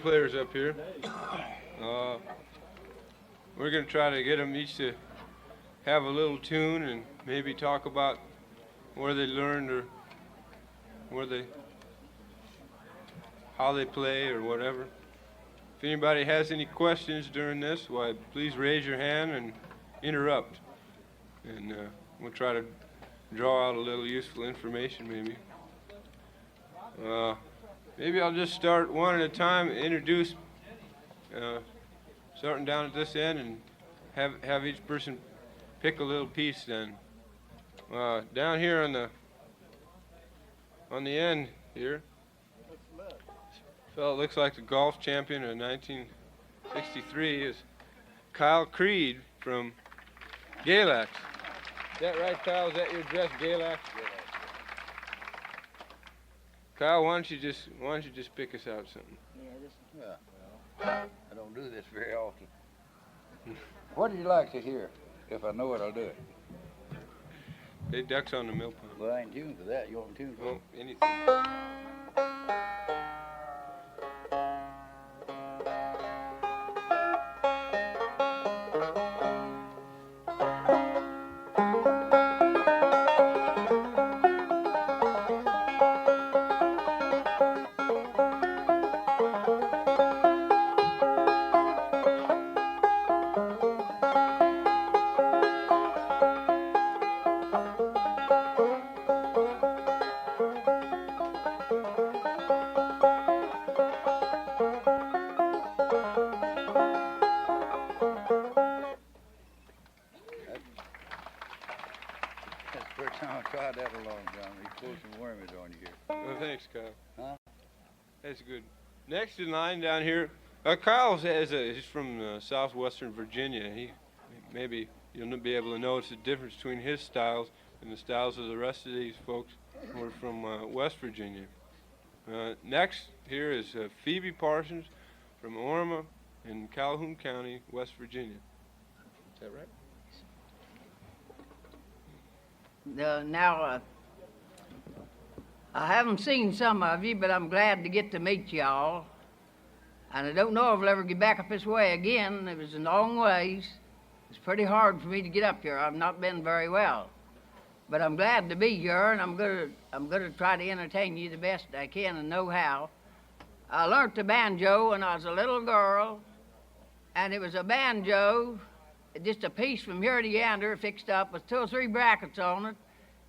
Players up here. We're going to try to get them each to have a little tune and maybe talk about where they learned or how they play or whatever. If anybody has any questions during this, why, please raise your hand and interrupt. And we'll try to draw out a little useful information maybe. Maybe I'll just start one at a time, introduce, starting down at this end, and have each person pick a little piece then. Down here on the end here, fellow looks like the golf champion of 1963 is Kyle Creed from Galax. Is that right, Kyle? Is that your dress, Galax? Kyle, why don't you just pick us out something? I don't do this very often. What would you like to hear? If I know it, I'll do it. They ducks on the Millpond. Well, I ain't tuned for that. You want me tuned for it? Anything. That's good. Next in line down here, Kyle he's from southwestern Virginia. Maybe you'll be able to notice the difference between his styles and the styles of the rest of these folks who are from West Virginia. Next here is Phoebe Parsons from Orma in Calhoun County, West Virginia. Is that right? I haven't seen some of you, but I'm glad to get to meet y'all. And I don't know if I'll ever get back up this way again. It was a long ways. It's pretty hard for me to get up here. I've not been very well. But I'm glad to be here, and I'm gonna try to entertain you the best I can and know how. I learned the banjo when I was a little girl, and it was a banjo, just a piece from here to yonder fixed up with 2 or 3 brackets on it,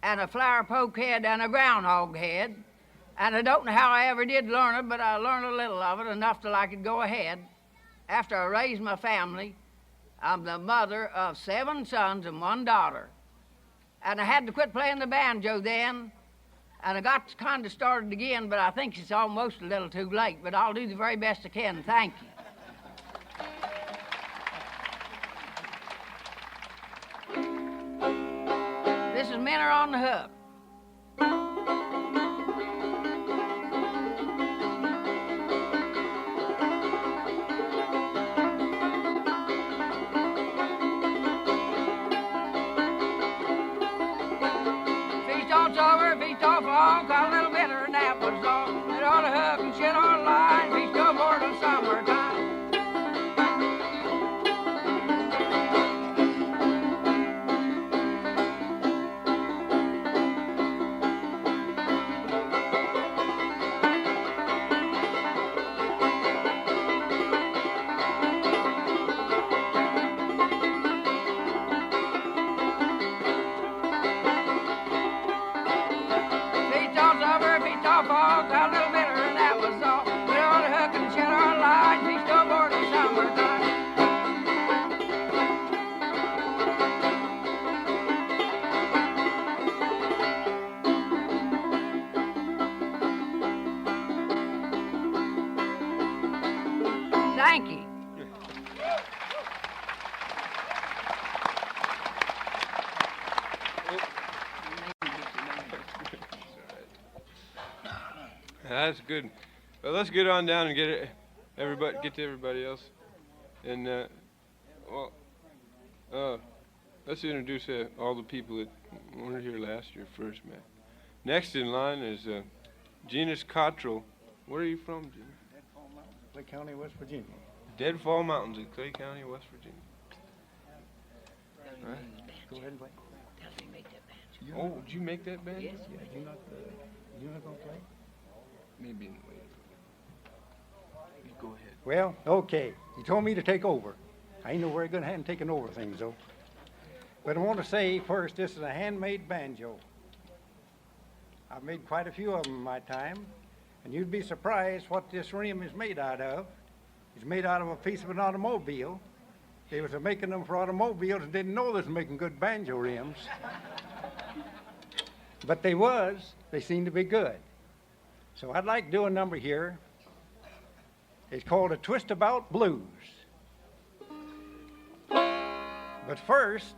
and a flower poke head and a groundhog head. And I don't know how I ever did learn it, but I learned a little of it, enough till I could go ahead. After I raised my family, I'm the mother of 7 sons and 1 daughter. And I had to quit playing the banjo then, and I got kind of started again, but I think it's almost a little too late, but I'll do the very best I can. Thank you. This is Minnow on the Hook. Feast on over, feast off all, got a little bitter and that was all. Minnow on the hook and shit on the line, feast over till summertime. Thank you. That's good. Well, let's get on down and get to everybody else. And let's introduce all the people that weren't here last year first, man. Next in line is Genus Cottrell. Where are you from, Genus? Clay County, West Virginia. Deadfall Mountains in Clay County, West Virginia. All right. Go ahead and play. Oh, did you make that band? Yes. Yeah, you not gonna play? Maybe in the way. You go ahead. Well, okay. You told me to take over. I ain't no very good hand taking over things, though. But I want to say first, this is a handmade banjo. I've made quite a few of them in my time, and you'd be surprised what this rim is made out of. It's made out of a piece of an automobile. They was making them for automobiles and didn't know they was making good banjo rims. But they seemed to be good. So I'd like to do a number here. It's called a Twist About Blues. But first,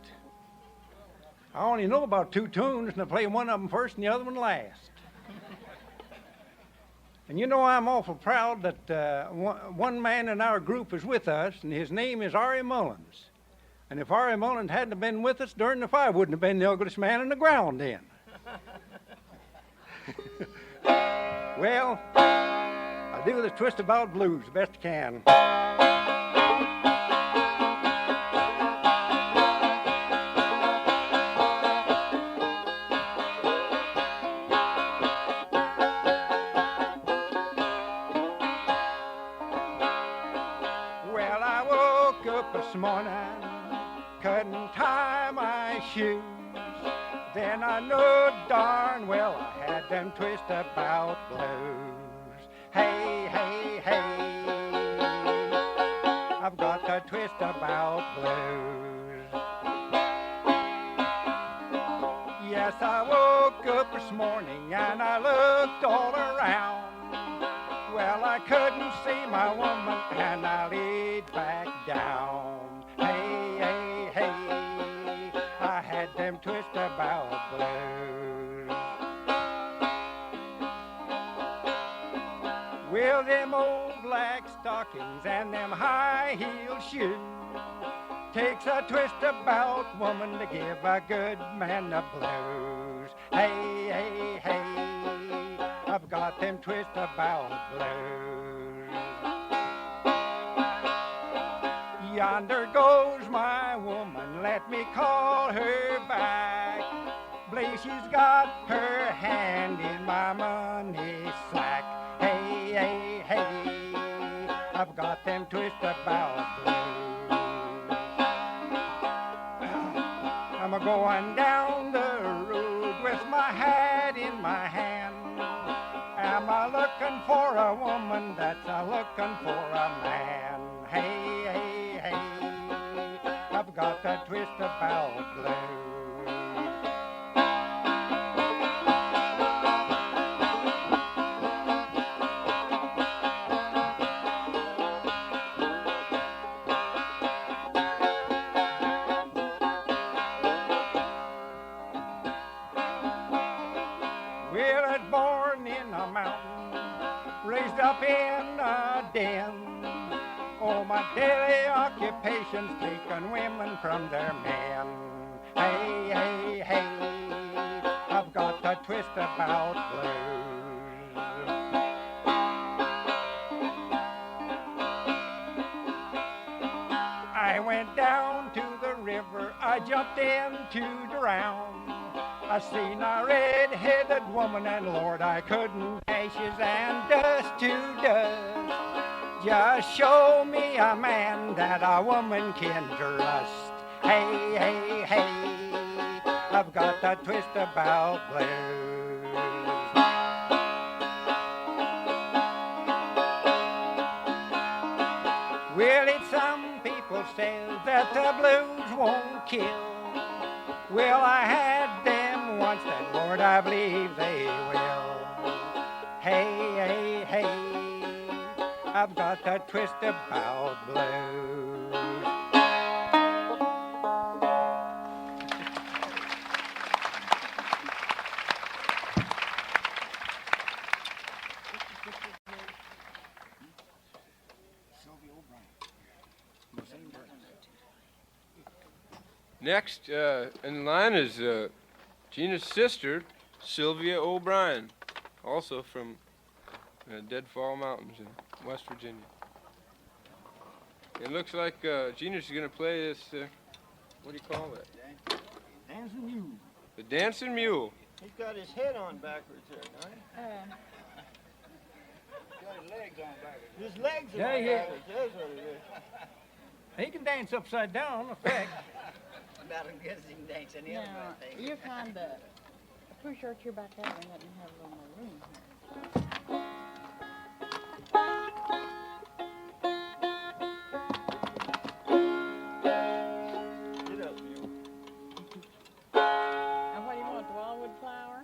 I only know about 2 tunes, and I play one of them first and the other one last. And you know I'm awful proud that one man in our group is with us, and his name is Ari Mullins. And if Ari Mullins hadn't have been with us during the fire, wouldn't have been the ugliest man in the ground then. Well, I'll do the Twist About Blues the best I can. Well, I woke up this morning, couldn't tie my shoes. Then I knew darn well I had them twist about blues. Hey, hey, hey, I've got the twist about blues. Yes, I woke up this morning and I looked all around. Well, I couldn't see my woman and I laid back down. Hey, hey, hey, I had them twist about blues. Well, them old black stockings and them high-heeled shoes takes a twist about woman to give a good man the blues. Hey, hey, hey, I've got them twist about blues. Yonder goes my woman, let me call her back. Believe she's got her hand in my money sack. Hey, hey, hey, I've got them twist about blues. I'm a-going down the road with my hat in my hand. Am I looking for a woman that's a-looking for a man? Hey, hey, hey, I've got that twist about blues. Well, I was born in a mountain, raised up in a den. Oh, my daily occupation's taking women from their men. Hey, hey, hey, I've got the twist about blues. I went down to the river, I jumped in to drown. I seen a red-headed woman, and Lord, I couldn't. Ashes and dust to dust. Just show me a man that a woman can trust. Hey, hey, hey, I've got the twist about blues. Well, it's some people say that the blues won't kill. Well, I had them once, and Lord, I believe they will. Hey, hey, hey, I've got the twist about blues. Sylvia O'Brien. Next in line is Gina's sister, Sylvia O'Brien, also from Deadfall Mountains in West Virginia. It looks like Gina's going to play this, what do you call it? Dancing mule. The Dancing Mule. He's got his head on backwards there, don't he? Got his legs on backwards. His legs are Yeah, on yeah. backwards. That's what it is. He can dance upside down, effect. About as good as he can dance any other Now, thing. you're kind of push your chair back out and let me have a little more room here. Get up, mule. Now, what do you want, the wildwood flower?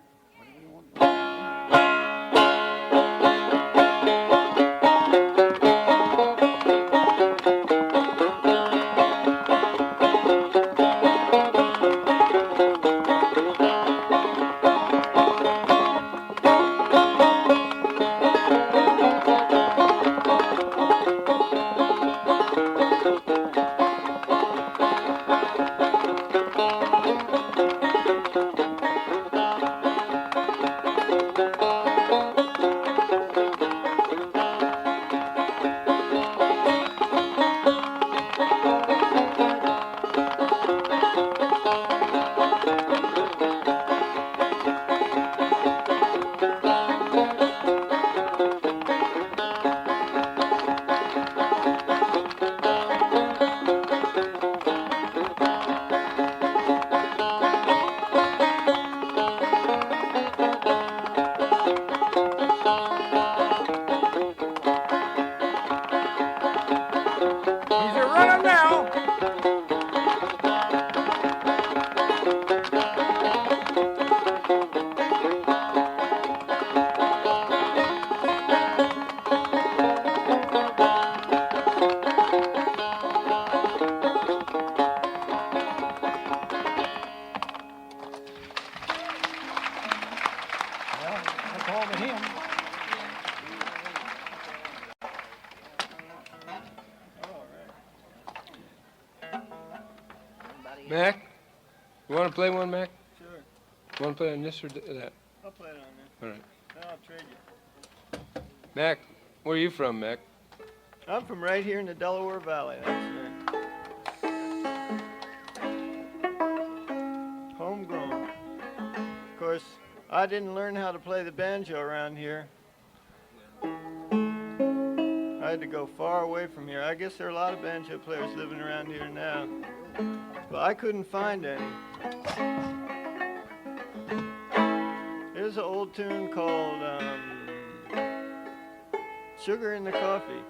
He's a runner now. Well, that's all to him. Mac? You want to play one, Mac? Sure. You want to play on this or that? I'll play it on All right. there. Then I'll trade you. Mac, where are you from, Mac? I'm from right here in the Delaware Valley. That's right. Homegrown. Of course, I didn't learn how to play the banjo around here. I had to go far away from here. I guess there are a lot of banjo players living around here now, but I couldn't find any. Here's an old tune called Sugar in the Coffee.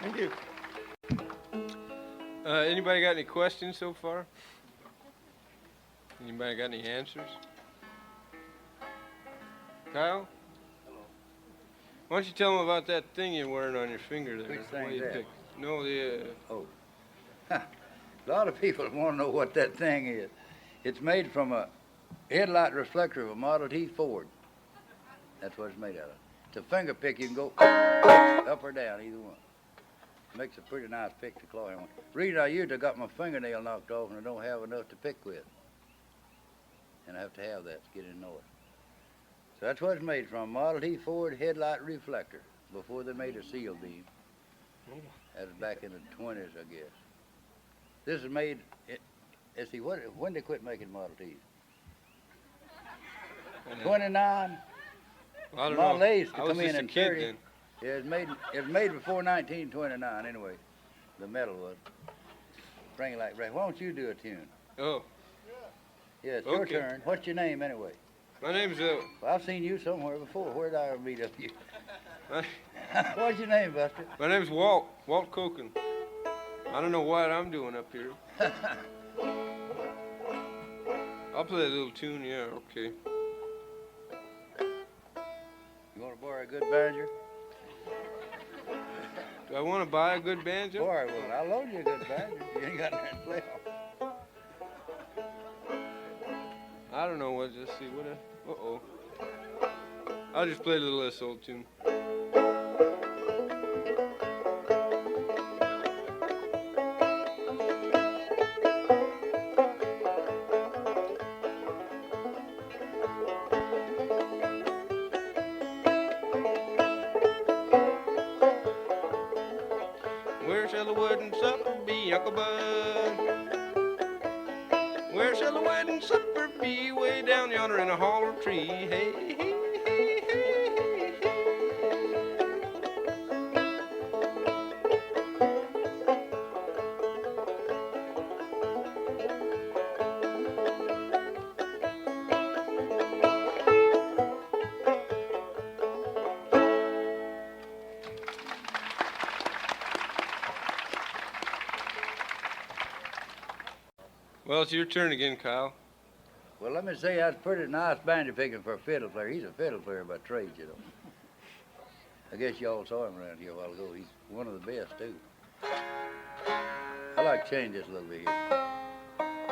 Thank you. Anybody got any questions so far? Anybody got any answers? Kyle? Why don't you tell them about that thing you're wearing on your finger there? Which the way thing's you that? pick- No, the Oh. A lot of people want to know what that thing is. It's made from a headlight reflector of a Model T Ford. That's what it's made out of. It's a finger pick. You can go up or down, either one. Makes a pretty nice pick to claw hammer. Reason I used, I got my fingernail knocked off and I don't have enough to pick with. And I have to have that to get it in order. That's what it's made from, Model T Ford headlight reflector, before they made a seal beam. That was back in the 20s, I guess. This is made, let's see, when they quit making Model Ts? 29? Well, I don't Model know. A's to I was come in just a in kid 30. then. Yeah, it was made before 1929 anyway. The metal was. Bring it like right. Why don't you do a tune? Oh, Yeah, it's your Okay. turn. What's your name anyway? my name's Well, I've seen you somewhere before. Where did I meet up you? my, What's your name, Buster? my name's Walt Koken. I don't know what I'm doing up here. I'll play a little tune, yeah, okay. You want to borrow a good banjo? Do I want to buy a good banjo? Borrow one. I'll loan you a good banjo. You ain't got nothing to play on. I don't know what, let's see, uh-oh. I'll just play a little of this old tune. Where shall the wedding supper be, Uncle Bud? Where shall the wedding supper be? Way down yonder in a holler tree. Hey, hey, hey, hey, hey, hey. Well, it's your turn again, Kyle. Well, let me say that's pretty nice banjo picking for a fiddle player. He's a fiddle player by trade, you know. I guess y'all saw him around here a while ago. He's one of the best, too. I like to change this a little bit here.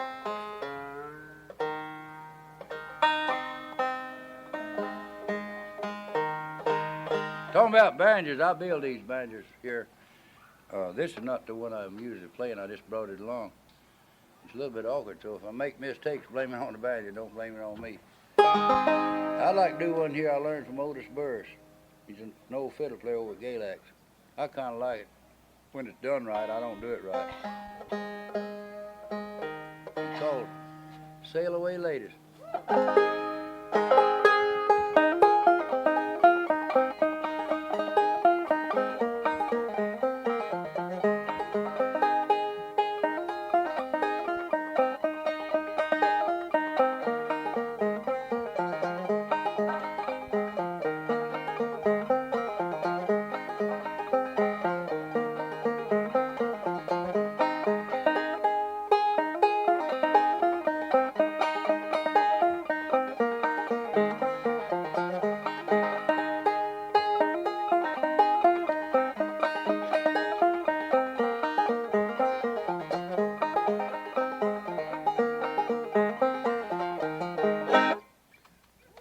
Talking about banjos, I build these banjos here. This is not the one I'm usually playing. I just brought it along. It's a little bit awkward, so if I make mistakes, blame it on the banjo. Don't blame it on me. I'd like to do one here I learned from Otis Burris. He's an old fiddle player over at Galax. I kind of like it. When it's done right, I don't do it right. It's called Sail Away Ladies.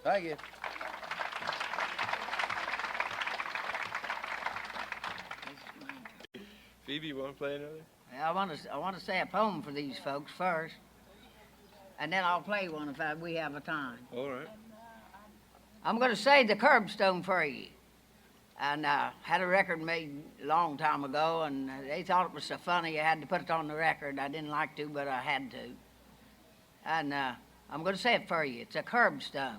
Thank you. Phoebe, you want to play another? I want to say a poem for these folks first, and then I'll play one if we have a time. All right. I'm going to say the Curbstone for you. And had a record made a long time ago, and they thought it was so funny I had to put it on the record. I didn't like to, but I had to. And I'm going to say it for you. It's a curbstone.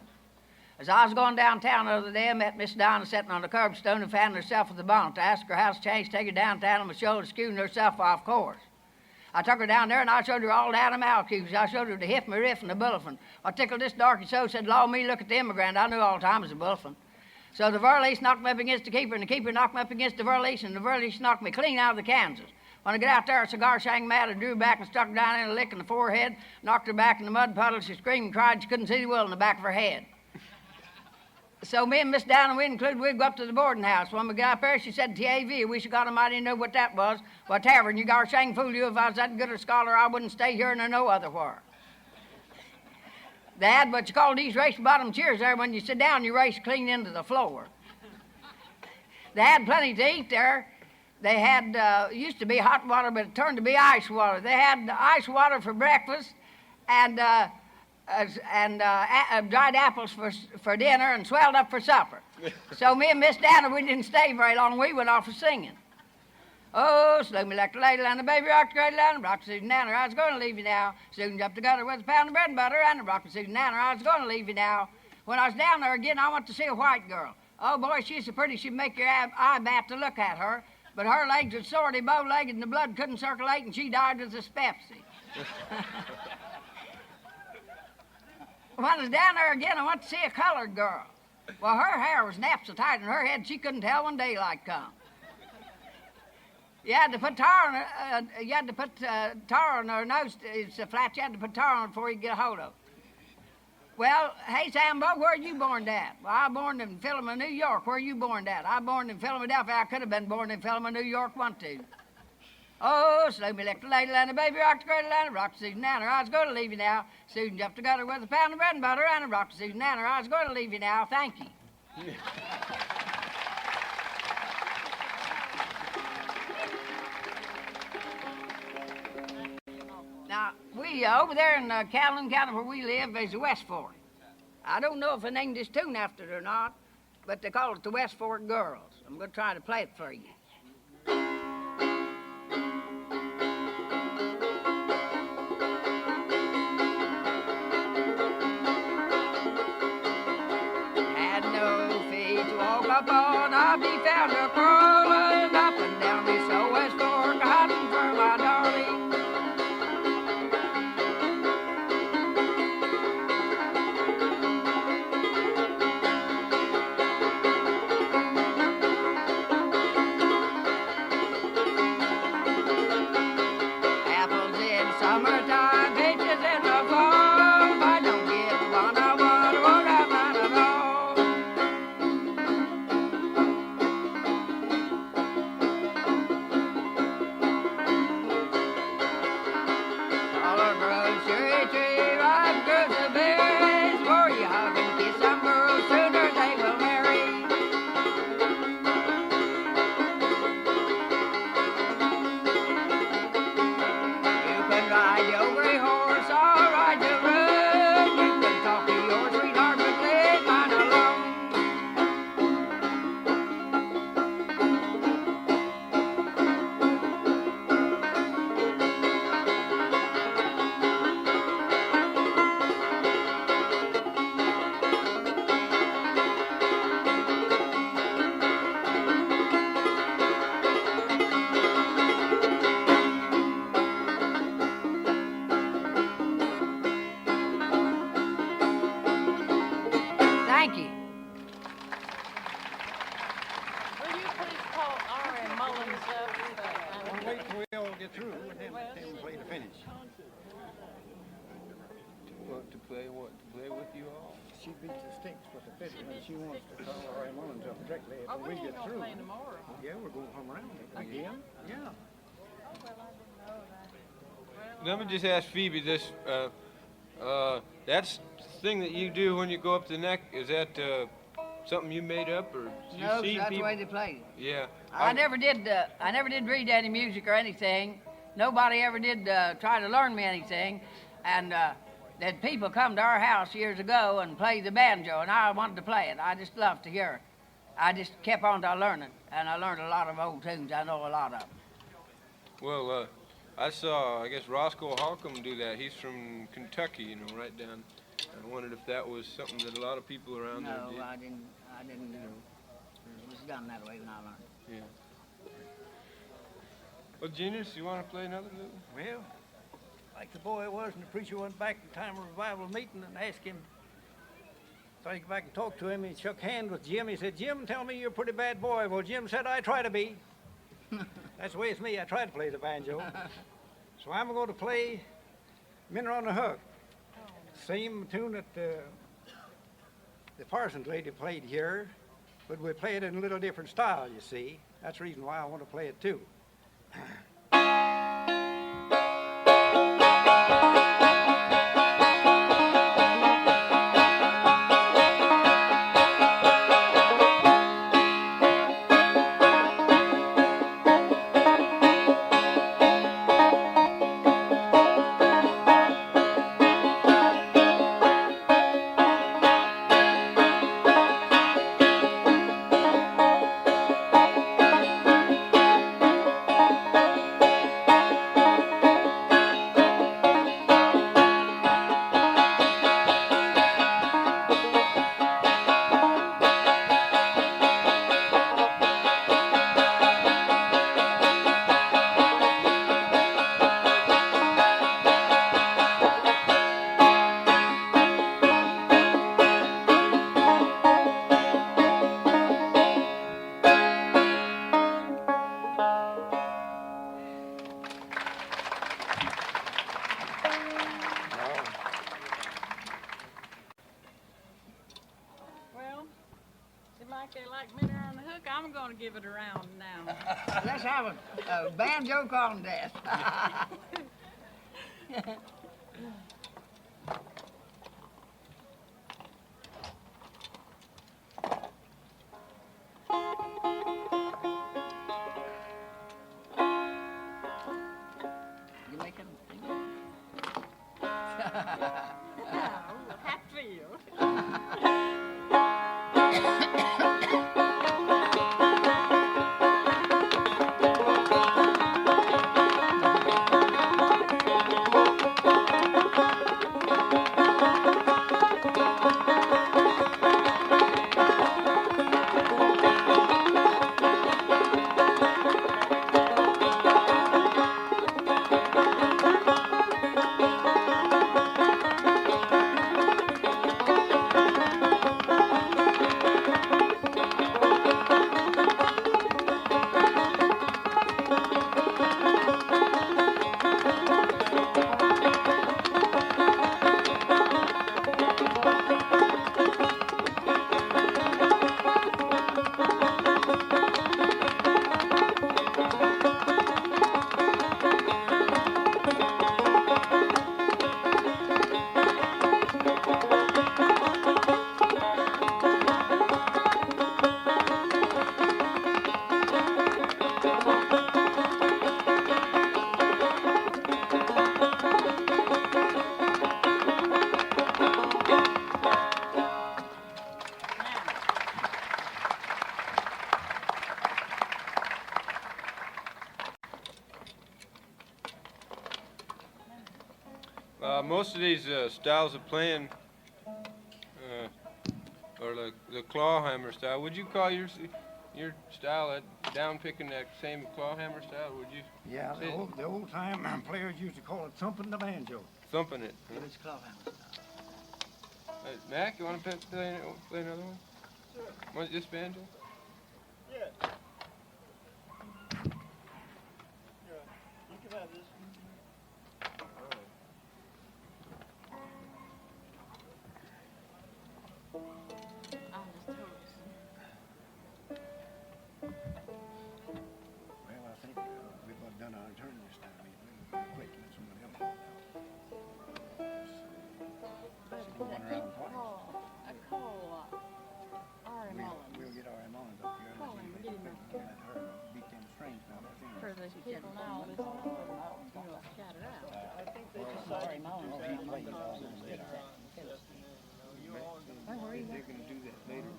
As I was going downtown the other day, I met Miss Donna sitting on the curbstone and found herself with the bonnet. I asked her how's changed, take her downtown on my shoulder, skewing herself off course. I took her down there and I showed her all down the Malcubes. I showed her the hip, my riff, and the bullifin. I tickled this darky so, said, "Law me, look at the immigrant." I knew all the time it was a bullifin. So the verlease knocked me up against the keeper, and the keeper knocked me up against the verlease, and the verlease knocked me clean out of the Kansas. When I got out there, a cigar sang mad. I drew back and stuck her down in a lick in the forehead, knocked her back in the mud puddle. She screamed and cried. She couldn't see the wool in the back of her head. So me and Miss Donna, we'd go up to the boarding house. When we got up there, she said, "T.A.V., we should God Almighty know what that was. Well, tavern, you gar shang fool you. If I was that good a scholar, I wouldn't stay here nor no other where." They had what you call these race bottom chairs there. When you sit down, you race clean into the floor. They had plenty to eat there. They had, used to be hot water, but it turned to be ice water. They had ice water for breakfast, and dried apples for dinner and swelled up for supper. So me and Miss Dana, we didn't stay very long. We went off for singing. Oh, slew me like the lady and the baby rocked the great land, rocked Susan Nanner, I was going to leave you now. Soon jumped together with a pound of bread and butter, and rocked Susan Nanner, I was going to leave you now. When I was down there again, I went to see a white girl. Oh, boy, she's so pretty, she'd make your eye bat to look at her. But her legs was sorely bow-legged, and the blood couldn't circulate, and she died with dyspepsy. When I was down there again, I went to see a colored girl. Well, her hair was napped so tight in her head, she couldn't tell when daylight come. You had to put tar on her nose. It's so flat, you had to put tar on it before you get a hold of it. Well, hey, Sambo, where you born at? Well, I born in Philemon, New York. Where you born at? I born in Philadelphia. I could have been born in Philemon, New York, one, two. Oh, slew me like the lady and the baby rocked the great land, rocked Susan Nanner, I was going to leave you now. Susan jumped together with a pound of bread and butter, and rocked Susan Nanner, I was going to leave you now. Thank you. Now, we over there in Calhoun County where we live, there's a West Fork. I don't know if they named this tune after it or not, but they call it the West Fork Girls. I'm going to try to play it for you. Had no feet to walk upon, I'll be found a crawling up and down this old West Fork, hunting for my darling. Summertime, peaches in the fall. If I don't get the one I want, I won't have none at all. Taller grows cherry tree, ripe grows the berries. For you hug and kiss some girls, sooner they will marry. Ride your gray horse, I'll ride your road. You can talk to your sweetheart, but leave mine alone. Thank you. Will you please call R.M. Mullins up? We'll wait till we all get through, and then we'll play the finish. To play what? To play with you all? She beats the sticks with the fiddle, and she wants to call R.M. Mullins up directly Oh, after we we ain't get gonna through. play tomorrow. Yeah, we're going to come around again. Yeah. Let me just ask Phoebe this. That's the thing that you do when you go up the neck. Is that something you made up, or you No, seen that's the people? way they played it. Yeah. I never did read any music or anything. Nobody ever did try to learn me anything. And that people come to our house years ago and play the banjo, and I wanted to play it. I just loved to hear it. I just kept on to learning, and I learned a lot of old tunes. I know a lot of them. Well, I saw, I guess, Roscoe Holcomb do that. He's from Kentucky, right down. I wondered if that was something that a lot of people around there No, did. I didn't do it. It was done that way when I learned. Yeah. Well, Genius, you want to play another little? Well, like the boy was, and the preacher went back to the time of revival meeting and asked him. So he went back and talked to him. He shook hands with Jim. He said, "Jim, tell me you're a pretty bad boy." Well, Jim said, "I try to be." That's the way it's me. I try to play the banjo. So I'm going to play Minnow on the Hook. Same tune that the Parsons lady played here, but we play it in a little different style, you see. That's the reason why I want to play it too. like they like Minnow on the hook, I'm gonna give it a round now. Let's have a banjo contest. You make them sing. Oh, Hatfield. Most of these styles of playing are like the clawhammer style. Would you call your style that down picking that same clawhammer style? Would you? Yeah, the old time players used to call it thumping the banjo. Thumping it. Huh? It's clawhammer. Mac, you want to play another one? Sure. Want this banjo? Yeah. Yeah. You can have this. Well, I think we've about done our turn this time. Quick, let someone else go now. Going around twice. We'll get our Mullins up here. Call him, get him up Let her beat them strings now. For the people now, this is shout it out. I think they decided to do that because it's They're gonna do that later.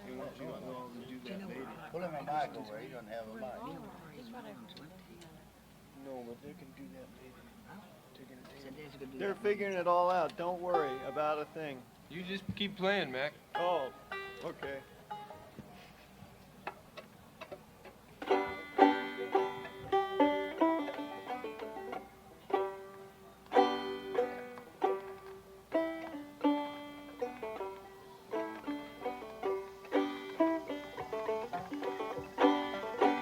They want you to go and do that later. Pull him a mic over, he doesn't have a mic. Just whatever. No, but they can do that later. So They're figuring it all out. Don't worry about a thing. You just keep playing, Mac. Oh, okay.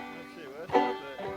Let's see, what's up there?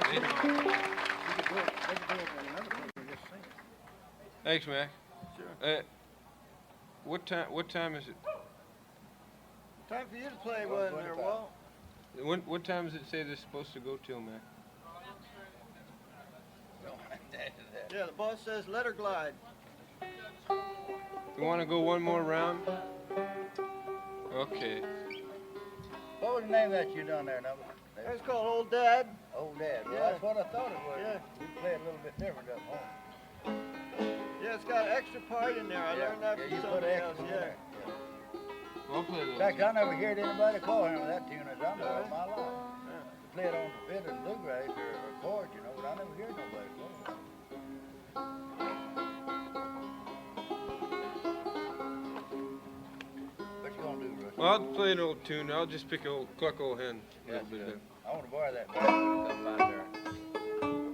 See? Thanks, Mac. Sure. What time is it? Time for you to play, wasn't there, Walt? What time does it say they're supposed to go till, Mac? Yeah, the boss says let her glide. You want to go one more round? Okay. What was the name that you done there, number? It's called Old Dad. Old Dad. Well, Yeah. that's what I thought it was. Yeah. We play it a little bit different up home. Yeah, it's got an extra part in there. I learned that Yeah, from you put somebody extra else. in Yeah. there. I'll play In those. fact, I never heard anybody call him that tune as I know Yeah. in my life. They play it on the fiddle and bluegrass or chords, you know, but I never heard nobody play it. What you gonna do, Russ? Well, I'll play an old tune. I'll just pick old Cluck, Old Hen. A little bit there. I want to borrow that back when it comes out there.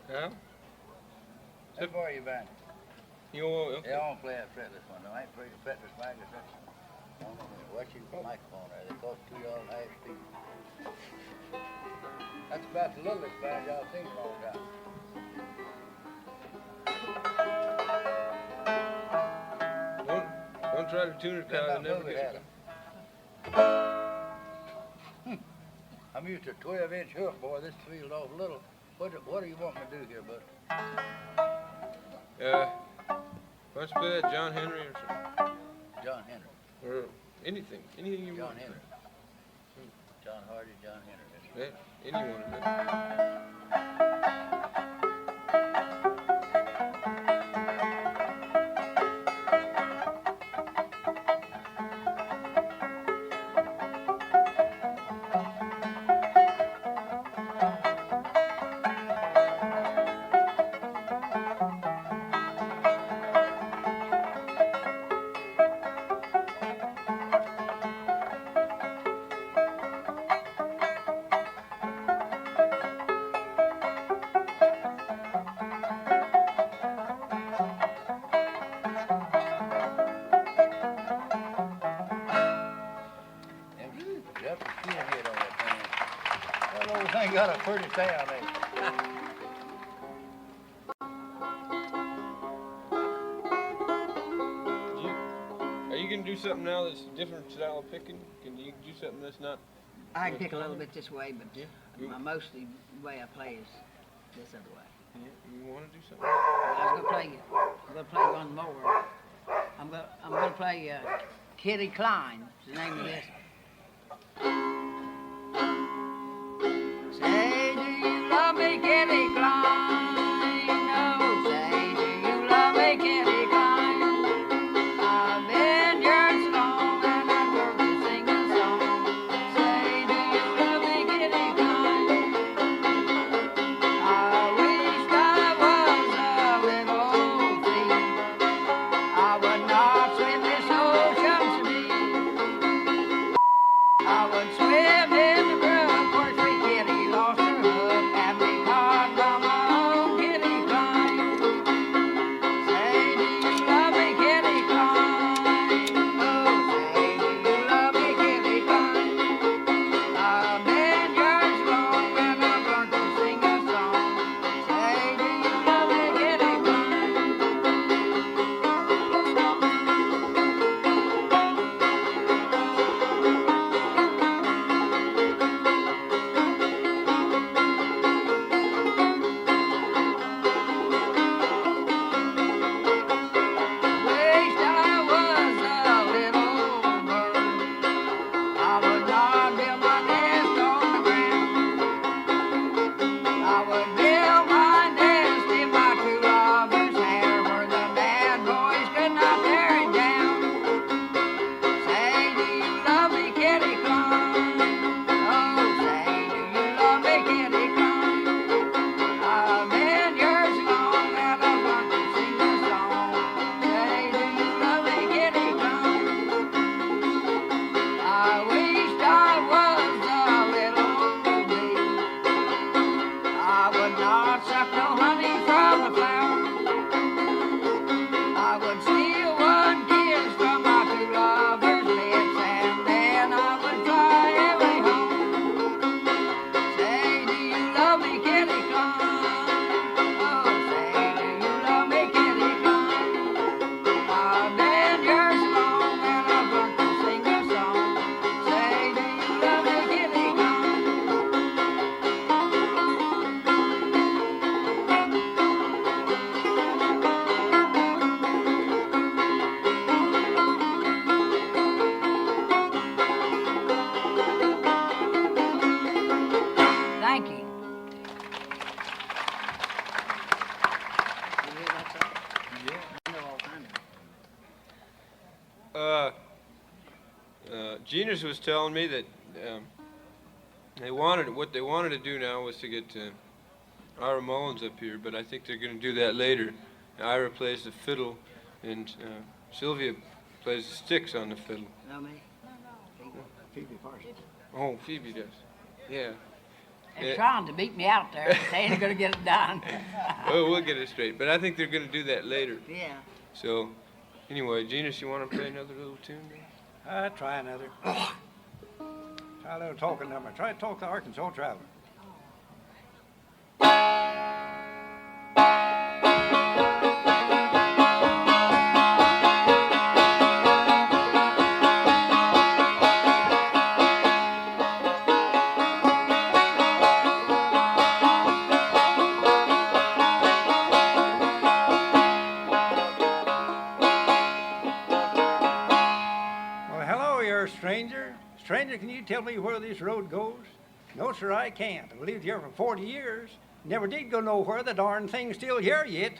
Yeah? How far are you back? You won't, okay. Yeah, I won't play that fretless one. I ain't afraid of fretless magnets. Watch your microphone there. They cost $2.50 each. That's about the littlest banjo I've seen in a long time. Don't try to tune it, Kyle. It never gets. I'm used to a 12-inch hook, boy. This feels awful little. What do you want me to do here, bud? Why don't you play that John Henry or something? John Henry. Or anything you John want. Henry. John Hardy, John Henry. Yeah, any one of them. Thing got a pretty sound, eh? Are you gonna do something now that's a different style of picking? Can you do something that's not? I can pick a little bit this way, but Yeah. mostly the way I play is this other way. You want to do something? I was gonna play one more. I'm gonna play Kitty Cline. Is the name of this. Say, do you love me, Kitty Cline? Oh, say, do you love me, Kitty Cline? I've been yours so long and I'd work to sing a song. Say, do you love me, Kitty Cline? I wish I was a little free. I would not swim this ocean to me. Genius was telling me that what they wanted to do now was to get Ira Mullins up here, but I think they're going to do that later. Ira plays the fiddle, and Sylvia plays the sticks on the fiddle. Know me? Phoebe Parsons. Oh, Phoebe does. Yeah. They're trying to beat me out there, but they ain't gonna get it done. Well, we'll get it straight, but I think they're going to do that later. Yeah. So, anyway, Genius, you want to play another little tune? Try another. Try a little talking number. Try to talk the Arkansas Traveler. Stranger, can you tell me where this road goes? No, sir, I can't. I've lived here for 40 years. Never did go nowhere. The darn thing's still here yet.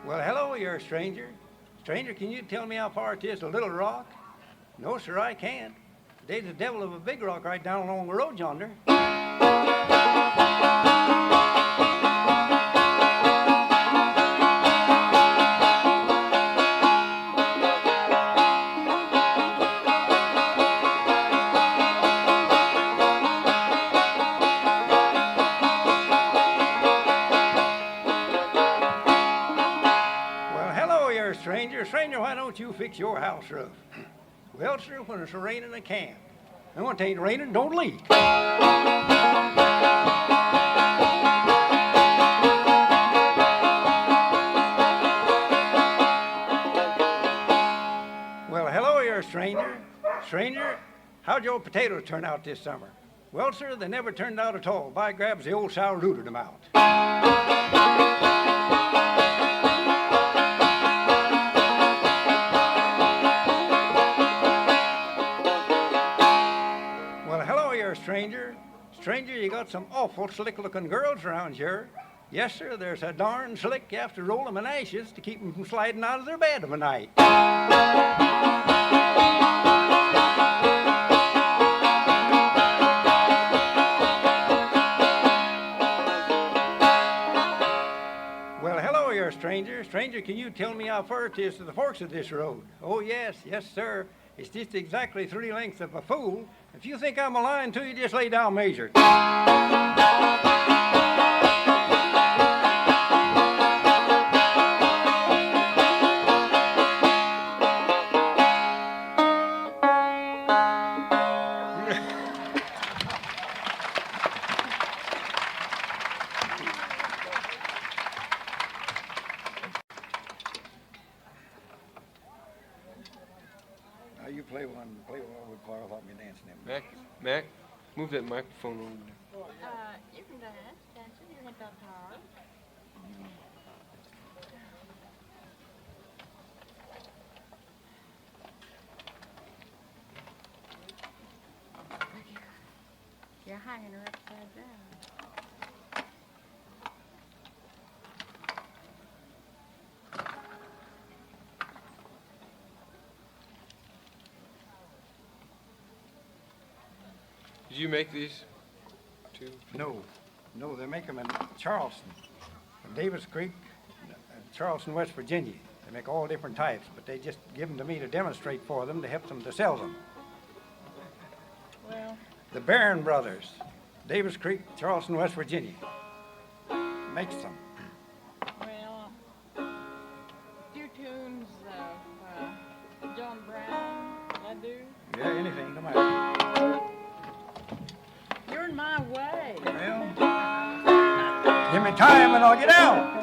Well, hello, you're a stranger. Stranger, can you tell me how far it is to Little Rock? No, sir, I can't. There's the devil of a big rock right down along the road yonder. Stranger, why don't you fix your house roof? Well, sir, when it's raining, it can. And when it ain't raining, don't leak. Well, hello, you're a stranger. Stranger, how'd your potatoes turn out this summer? Well, sir, they never turned out at all. By grabs, the old sow rooted them out. Stranger, you got some awful slick-looking girls around here. Yes, sir, they're so darn slick you have to roll them in ashes to keep them from sliding out of their bed of a night. Well, hello, you're a stranger. Stranger, can you tell me how far it is to the forks of this road? Oh, yes, sir. It's just exactly 3 lengths of a fool. If you think I'm lying to you, just lay down measure. You play one would qualify me dancing them. Mac, move that microphone over there. You can dance. Dancing isn't that hard. You're hanging her upside down. Did you make these too? No, they make them in Charleston, Davis Creek, Charleston, West Virginia. They make all different types, but they just give them to me to demonstrate for them to help them to sell them. Well, the Barron Brothers, Davis Creek, Charleston, West Virginia, makes them. Well, few tunes of John Brown, I do. Yeah, anything, no matter. You're in my way. Well, give me time and I'll get out.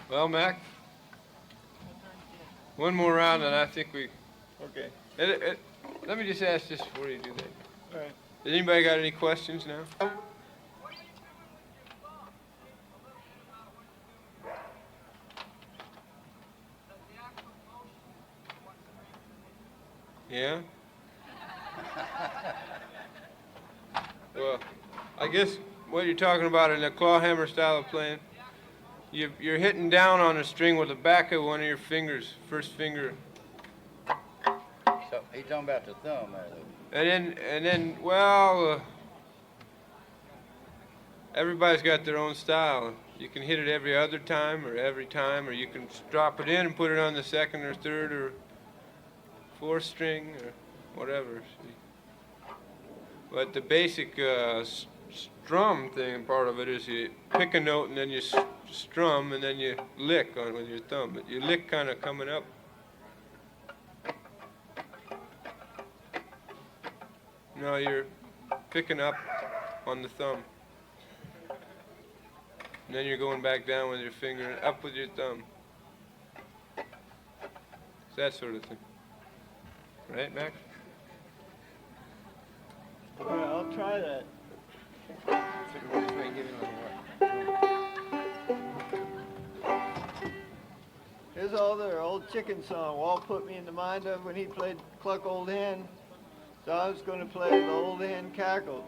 Well, Mac, one more round and I think we... Okay. Let me just ask this before you do that. All right. Has anybody got any questions now? Yeah? Well, I guess what you're talking about in the clawhammer style of playing, you're hitting down on a string with the back of one of your fingers, first finger. So he's talking about the thumb there, though. And then, well, everybody's got their own style. You can hit it every other time, or you can drop it in and put it on the second or third or fourth string or whatever. But the basic strum thing, part of it is you pick a note and then you strum and then you lick on with your thumb. But you lick kind of coming up. No, you're picking up on the thumb. And then you're going back down with your finger and up with your thumb. It's that sort of thing. Right, Max? All right, I'll try that. Here's another old chicken song Walt put me in the mind of when he played Cluck, Old Hen. So I was going to play the Old Hen Cackled.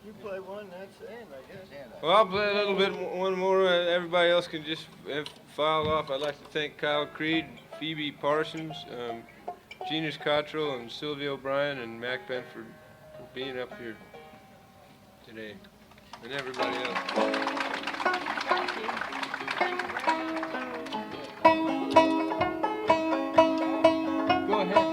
You play one, that's the end, I guess. Well, I'll play a little bit, one more. Everybody else can just file off. I'd like to thank Kyle Creed, Phoebe Parsons, Genius Cottrell, and Sylvia O'Brien, and Mac Benford for being up here today, and everybody else. Go ahead.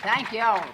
Thank y'all.